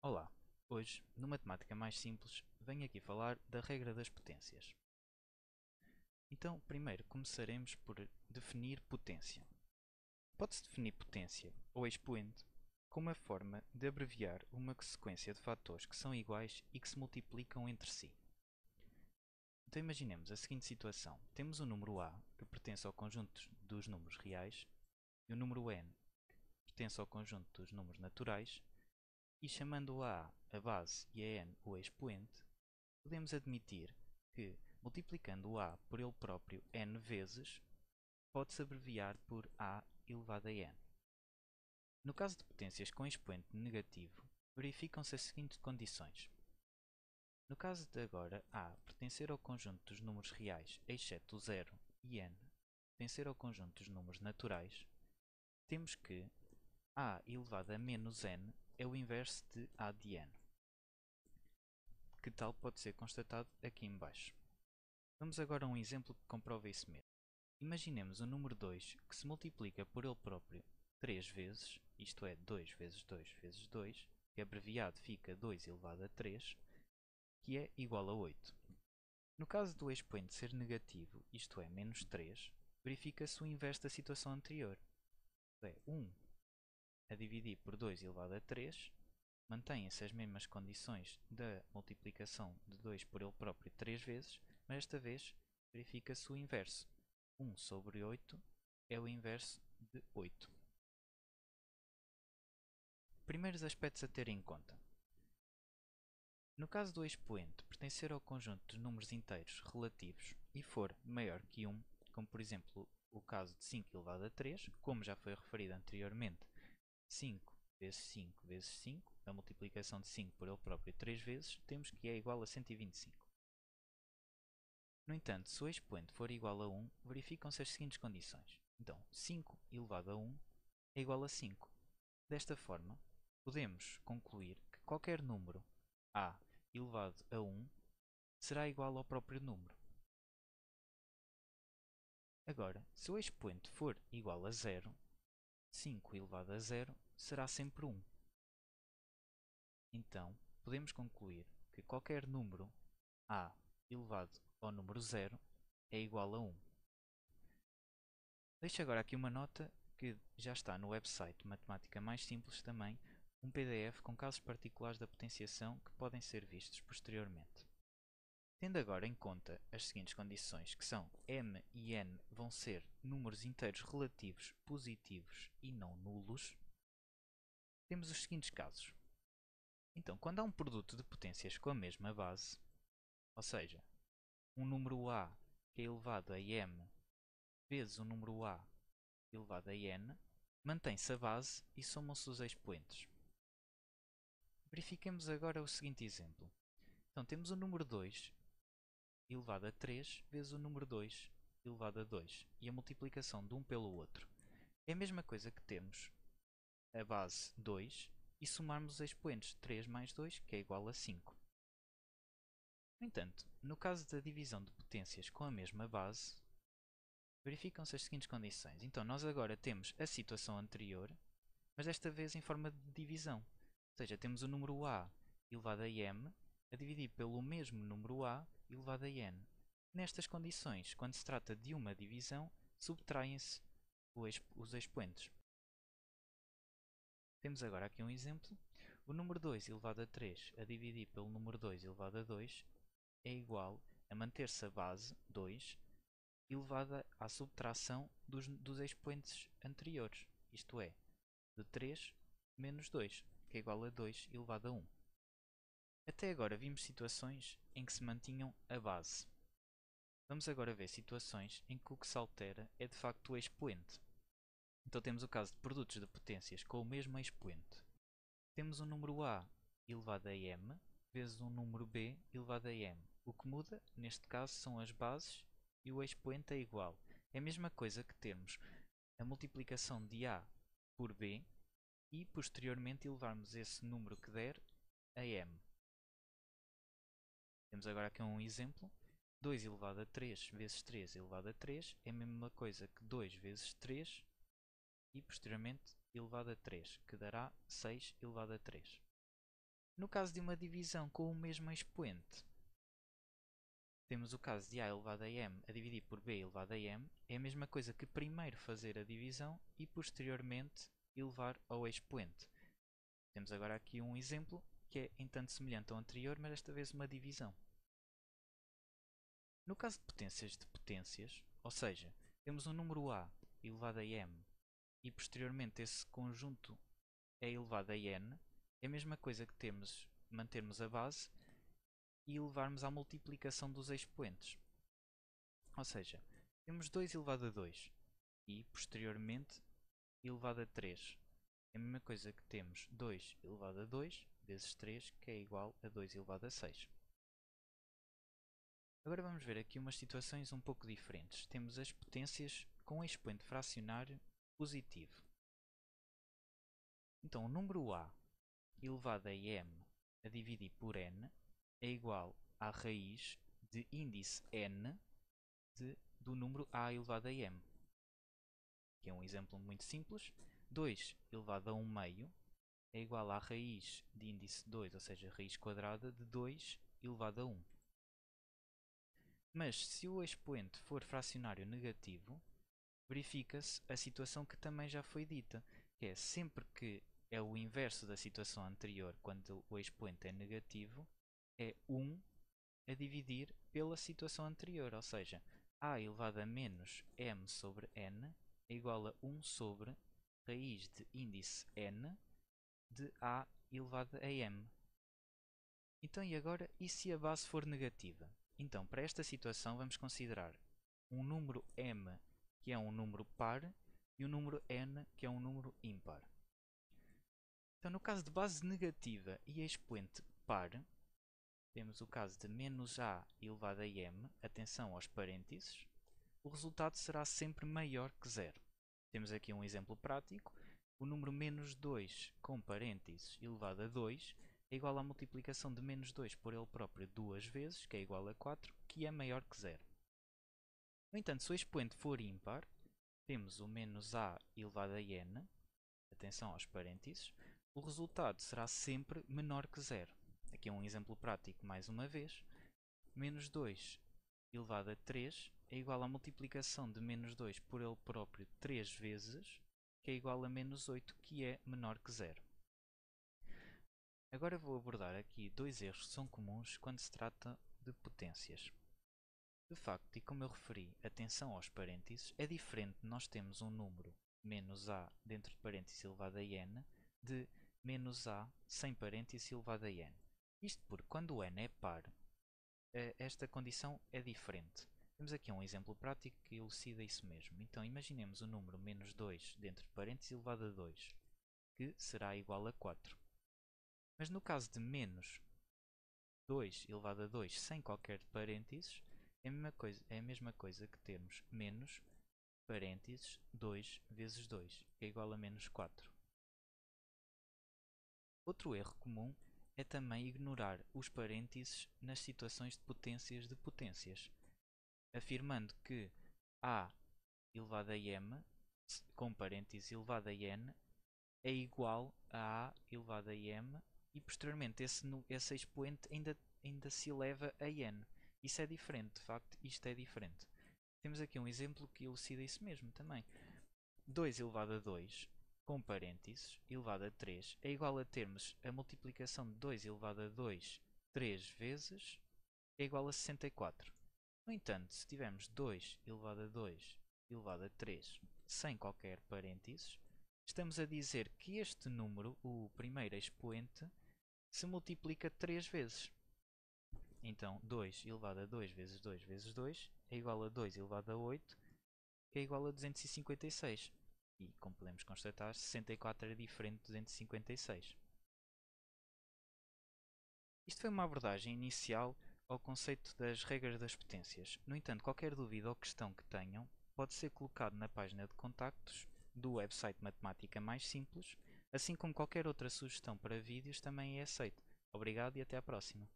Olá, hoje, no Matemática Mais Simples, venho aqui falar da regra das potências. Então, primeiro começaremos por definir potência. Pode-se definir potência, ou expoente, como a forma de abreviar uma sequência de fatores que são iguais e que se multiplicam entre si. Então imaginemos a seguinte situação. Temos o número a, que pertence ao conjunto dos números reais, e o número n, que pertence ao conjunto dos números naturais, e chamando a base e a n o expoente, podemos admitir que, multiplicando o a por ele próprio n vezes, pode-se abreviar por a elevado a n. No caso de potências com expoente negativo, verificam-se as seguintes condições. No caso de agora a pertencer ao conjunto dos números reais, exceto o 0, e n pertencer ao conjunto dos números naturais, temos que a elevado a menos n é o inverso de a de n, que tal pode ser constatado aqui em baixo. Vamos agora a um exemplo que comprova isso mesmo. Imaginemos o número 2 que se multiplica por ele próprio 3 vezes, isto é, 2 vezes 2 vezes 2, que abreviado fica 2 elevado a 3, que é igual a 8. No caso do expoente ser negativo, isto é, menos 3, verifica-se o inverso da situação anterior. Isto é, 1 a dividir por 2 elevado a 3, mantêm-se as mesmas condições da multiplicação de 2 por ele próprio 3 vezes, mas desta vez verifica-se o inverso. 1 sobre 8 é o inverso de 8. Primeiros aspectos a ter em conta. No caso do expoente pertencer ao conjunto de números inteiros relativos e for maior que 1, como por exemplo o caso de 5 elevado a 3, como já foi referido anteriormente, 5 vezes 5 vezes 5, a multiplicação de 5 por ele próprio 3 vezes, temos que é igual a 125. No entanto, se o expoente for igual a 1, verificam-se as seguintes condições. Então, 5 elevado a 1 é igual a 5. Desta forma, podemos concluir que qualquer número a elevado a 1 será igual ao próprio número. Agora, se o expoente for igual a 0, 5 elevado a 0 será sempre 1. Então, podemos concluir que qualquer número a elevado ao número 0 é igual a 1. Deixo agora aqui uma nota que já está no website Matemática Mais Simples também, um PDF com casos particulares da potenciação que podem ser vistos posteriormente. Tendo agora em conta as seguintes condições, que são m e n vão ser números inteiros relativos positivos e não nulos, temos os seguintes casos. Então, quando há um produto de potências com a mesma base, ou seja, um número a que é elevado a m vezes um número a elevado a n, mantém-se a base e somam-se os expoentes. Verifiquemos agora o seguinte exemplo. Então, temos o número 2 elevado a 3 vezes o número 2 elevado a 2 e a multiplicação de um pelo outro. É a mesma coisa que temos a base 2 e somarmos os expoentes 3 mais 2, que é igual a 5. No entanto, no caso da divisão de potências com a mesma base, verificam-se as seguintes condições. Então, nós agora temos a situação anterior, mas desta vez em forma de divisão. Ou seja, temos o número a elevado a m a dividir pelo mesmo número a elevado a n. Nestas condições, quando se trata de uma divisão, subtraem-se os expoentes. Temos agora aqui um exemplo. O número 2 elevado a 3 a dividir pelo número 2 elevado a 2 é igual a manter-se a base 2 elevada à subtração dos expoentes anteriores, isto é, de 3 menos 2, que é igual a 2 elevado a 1. Até agora vimos situações em que se mantinham a base. Vamos agora ver situações em que o que se altera é de facto o expoente. Então temos o caso de produtos de potências com o mesmo expoente. Temos um número a elevado a m vezes um número b elevado a m. O que muda, neste caso, são as bases e o expoente é igual. É a mesma coisa que termos a multiplicação de a por b e, posteriormente, elevarmos esse número que der a m. Temos agora aqui um exemplo. 2 elevado a 3 vezes 3 elevado a 3 é a mesma coisa que 2 vezes 3 e, posteriormente, elevado a 3, que dará 6 elevado a 3. No caso de uma divisão com o mesmo expoente, temos o caso de a elevado a m a dividir por b elevado a m, é a mesma coisa que primeiro fazer a divisão e posteriormente elevar ao expoente. Temos agora aqui um exemplo que é em tanto semelhante ao anterior, mas desta vez uma divisão. No caso de potências, ou seja, temos um número a elevado a m e posteriormente esse conjunto é elevado a n, é a mesma coisa que mantermos a base e elevarmos à multiplicação dos expoentes. Ou seja, temos 2 elevado a 2 e posteriormente elevado a 3. É a mesma coisa que temos 2 elevado a 2 vezes 3, que é igual a 2 elevado a 6. Agora vamos ver aqui umas situações um pouco diferentes. Temos as potências com expoente fracionário positivo. Então o número a elevado a m a dividir por n é igual à raiz de índice n do número a elevado a m. Que é um exemplo muito simples. 2 elevado a 1 meio é igual à raiz de índice 2, ou seja, raiz quadrada de 2 elevado a 1. Mas se o expoente for fracionário negativo, verifica-se a situação que também já foi dita, que é sempre que é o inverso da situação anterior, quando o expoente é negativo, é 1 a dividir pela situação anterior, ou seja, a elevado a menos m sobre n é igual a 1 sobre raiz de índice n de a elevado a m. Então, e agora, e se a base for negativa? Então, para esta situação, vamos considerar um número m, que é um número par, e um número n, que é um número ímpar. Então, no caso de base negativa e expoente par, temos o caso de menos a elevado a m, atenção aos parênteses, o resultado será sempre maior que zero. Temos aqui um exemplo prático. O número menos 2 com parênteses elevado a 2 é igual à multiplicação de menos 2 por ele próprio duas vezes, que é igual a 4, que é maior que zero. No entanto, se o expoente for ímpar, temos o menos a elevado a n, atenção aos parênteses, o resultado será sempre menor que zero. Aqui é um exemplo prático mais uma vez. Menos 2 elevado a 3 é igual à multiplicação de menos 2 por ele próprio 3 vezes, que é igual a menos 8, que é menor que zero. Agora vou abordar aqui dois erros que são comuns quando se trata de potências. De facto, e como eu referi, atenção aos parênteses, é diferente nós temos um número menos a dentro de parênteses elevado a n de menos a sem parênteses elevado a n. Isto porque quando o n é par, esta condição é diferente. Temos aqui um exemplo prático que elucida isso mesmo. Então imaginemos o número menos 2 dentro de parênteses elevado a 2, que será igual a 4. Mas no caso de menos 2 elevado a 2 sem qualquer parênteses, é a mesma coisa que termos menos parênteses 2 vezes 2, que é igual a menos 4. Outro erro comum é também ignorar os parênteses nas situações de potências de potências, afirmando que a elevado a m com parênteses elevado a n é igual a elevado a m e posteriormente esse expoente ainda se eleva a n. Isso é diferente, de facto, isto é diferente. Temos aqui um exemplo que elucida isso mesmo também. 2 elevado a 2 com parênteses elevado a 3 é igual a termos a multiplicação de 2 elevado a 2 3 vezes é igual a 64. No entanto, se tivermos 2 elevado a 2 elevado a 3 sem qualquer parênteses, estamos a dizer que este número, o primeiro expoente, se multiplica 3 vezes. Então, 2 elevado a 2 vezes 2 vezes 2 é igual a 2 elevado a 8, que é igual a 256. E, como podemos constatar, 64 é diferente de 256. Isto foi uma abordagem inicial ao conceito das regras das potências. No entanto, qualquer dúvida ou questão que tenham pode ser colocado na página de contactos do website Matemática Mais Simples, assim como qualquer outra sugestão para vídeos também é aceito. Obrigado e até à próxima.